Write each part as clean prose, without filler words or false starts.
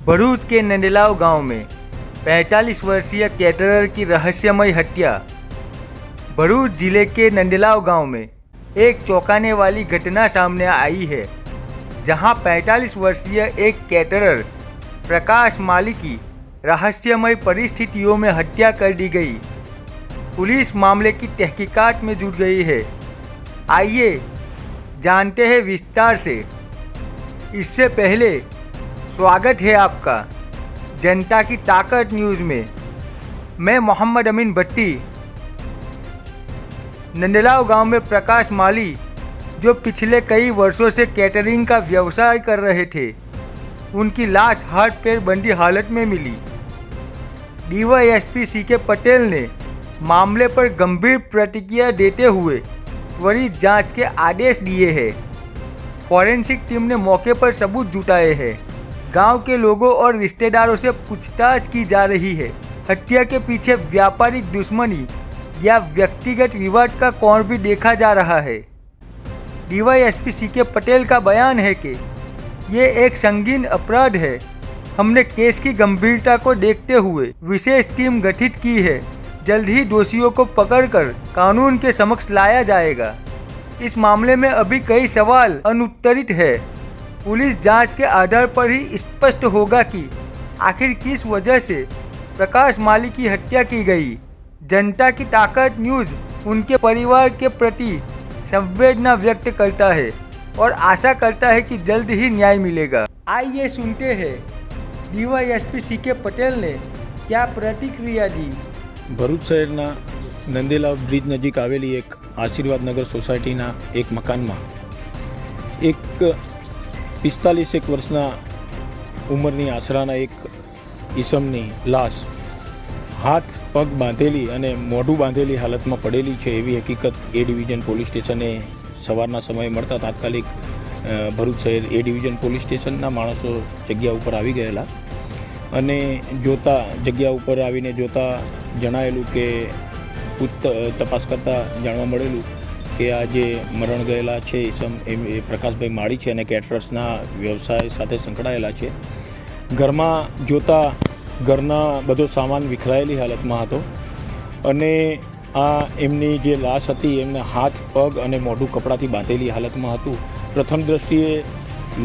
भरूच के नंदेलाव गांव में 45 वर्षीय कैटरर की रहस्यमय हत्या। भरूच जिले के नंदेलाव गांव में एक चौंकाने वाली घटना सामने आई है, जहां 45 वर्षीय एक कैटरर प्रकाश माली की रहस्यमय परिस्थितियों में हत्या कर दी गई। पुलिस मामले की तहकीकात में जुट गई है। आइए जानते हैं विस्तार से। इससे पहले स्वागत है आपका जनता की ताकत न्यूज़ में। मैं मोहम्मद अमीन भट्टी। नंदेलाव गांव में प्रकाश माली, जो पिछले कई वर्षों से कैटरिंग का व्यवसाय कर रहे थे, उनकी लाश हाथ पैर बंधी हालत में मिली। डीवाईएसपी सीके पटेल ने मामले पर गंभीर प्रतिक्रिया देते हुए त्वरित जांच के आदेश दिए हैं। फॉरेंसिक टीम ने मौके पर सबूत जुटाए हैं। गांव के लोगों और रिश्तेदारों से पूछताछ की जा रही है। हत्या के पीछे व्यापारिक दुश्मनी या व्यक्तिगत विवाद का कोण भी देखा जा रहा है। डीवाईएसपी सीके पटेल का बयान है कि ये एक संगीन अपराध है। हमने केस की गंभीरता को देखते हुए विशेष टीम गठित की है। जल्द ही दोषियों को पकड़कर कानून के समक्ष लाया जाएगा। इस मामले में अभी कई सवाल अनुत्तरित है। पुलिस जांच के आधार पर ही स्पष्ट होगा कि आखिर किस वजह से प्रकाश माली की हत्या की गई। जनता की ताकत न्यूज़ उनके परिवार के प्रति संवेदना व्यक्त करता है और आशा करता है कि जल्द ही न्याय मिलेगा। आइए सुनते हैं डीवाईएसपी सीके पटेल ने क्या प्रतिक्रिया दी। ભરૂચ શહેરના નંદેલાવ બ્રિજ નજીક આવેલી એક આશીર્વાદ નગર સોસાયટીના એક મકાનમાં એક 45 વર્ષના ઉંમરની આશરાના એક ઈસમની લાશ હાથ પગ બાંધેલી અને મોઢું બાંધેલી હાલતમાં પડેલી છે એવી હકીકત એ ડિવિઝન પોલીસ સ્ટેશને સવારના સમયે મળતા તાત્કાલિક ભરૂચ શહેર એ ડિવિઝન પોલીસ સ્ટેશનના માણસો જગ્યા ઉપર આવી ગયેલા અને જોતા જગ્યા ઉપર આવીને જોતા જણાયેલું કે તપાસ કરતાં જાણવા મળેલું કે આ જે મરણ ગયેલા છે ઈસમ એ પ્રકાશભાઈ માળી છે અને કેટરર્સના વ્યવસાય સાથે સંકળાયેલા છે. ઘરમાં જોતા ઘરના બધો સામાન વિખરાયેલી હાલતમાં હતો અને આ એમની જે લાશ હતી એમને હાથ પગ અને મોઢું કપડાથી બાંધેલી હાલતમાં હતું. પ્રથમ દૃષ્ટિએ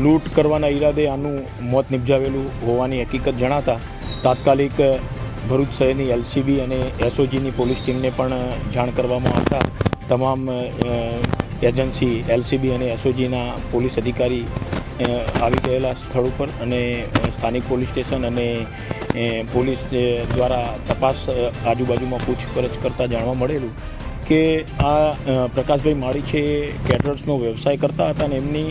લૂંટ કરવાના ઈરાદે આનું મોત નિપજાવેલું હોવાની હકીકત જણાતા તાત્કાલિક ભરૂચ શહેરની એલસીબી અને એસઓજીની પોલીસ ટીમને પણ જાણ કરવામાં આવતા તમામ એજન્સી એલસીબી અને એસઓજીના પોલીસ અધિકારી આવી ગયેલા સ્થળ ઉપર અને સ્થાનિક પોલીસ સ્ટેશન અને પોલીસ દ્વારા તપાસ આજુબાજુમાં પૂછપરછ કરતાં જાણવા મળેલું કે આ પ્રકાશભાઈ માળી છે કેટરર્સનો વ્યવસાય કરતા હતા અને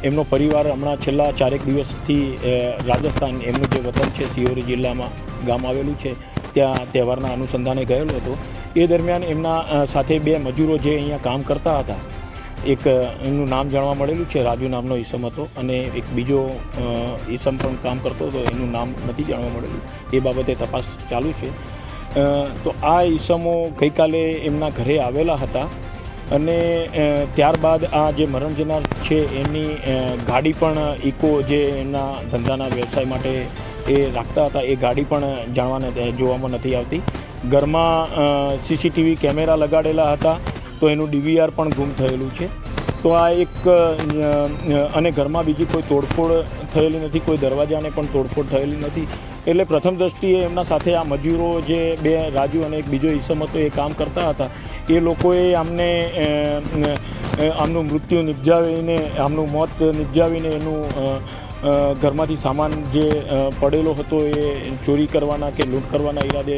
એમનો પરિવાર હમણાં છેલ્લા 4 દિવસથી રાજસ્થાન એમનું જે વતન છે સિહોરી જિલ્લામાં ગામ આવેલું છે ત્યાં તહેવારના અનુસંધાને ગયેલો હતો. એ દરમિયાન એમના સાથે 2 મજૂરો જે અહીંયા કામ કરતા હતા, એક એમનું નામ જાણવા મળેલું છે રાજુ નામનો ઈસમ હતો અને એક બીજો ઈસમ પણ કામ કરતો હતો, એનું નામ નથી જાણવા મળેલું. એ બાબતે તપાસ ચાલુ છે. તો આ ઈસમો ગઈકાલે એમના ઘરે આવેલા હતા અને ત્યારબાદ આ જે મરણ જનાર છે એમની ગાડી પણ ઇકો જે એમના ધંધાના વ્યવસાય માટે એ રાખતા હતા એ ગાડી પણ જોવામાં નથી આવતી. ઘરમાં સીસીટીવી કેમેરા લગાડેલા હતા તો એનું ડીવીઆર પણ ગુમ થયેલું છે. તો આ એક અને ઘરમાં બીજી કોઈ તોડફોડ થયેલી નથી, કોઈ દરવાજાને પણ તોડફોડ થયેલી નથી. એટલે પ્રથમ દ્રષ્ટિએ એમના સાથે આ મજૂરો જે 2 રાજુ અને એક બીજો ઈસમ હતો એ કામ કરતા હતા, એ લોકોએ આમનું મૃત્યુ નિપજાવીને આમનું મોત નિપજાવીને એનું ઘરમાંથી સામાન જે પડેલો હતો એ ચોરી કરવાના કે લૂંટ કરવાના ઈરાદે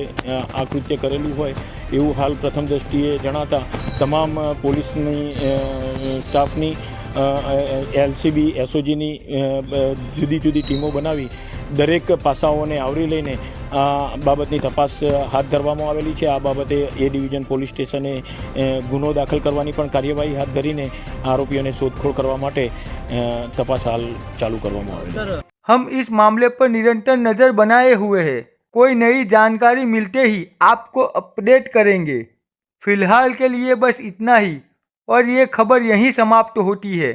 આ કૃત્ય કરેલું હોય એવું હાલ પ્રથમ દ્રષ્ટિએ જણાતા તમામ પોલીસની સ્ટાફની એલસીબી એસઓજીની જુદી જુદી ટીમો બનાવી દરેક પાસાઓને આવરી લઈને આ બાબતની તપાસ હાથ ધરવામાં આવેલી છે. આ બાબતે એ ડિવિઝન પોલીસ સ્ટેશને ગુનો દાખલ કરવાની પણ કાર્યવાહી હાથ ધરીને આરોપીઓને શોધખોળ કરવા માટે तपास हाल चालू करवामा आवेली है। हम इस मामले पर निरंतर नजर बनाए हुए हैं। कोई नई जानकारी मिलते ही आपको अपडेट करेंगे। फिलहाल के लिए बस इतना ही और ये खबर यहीं समाप्त होती है।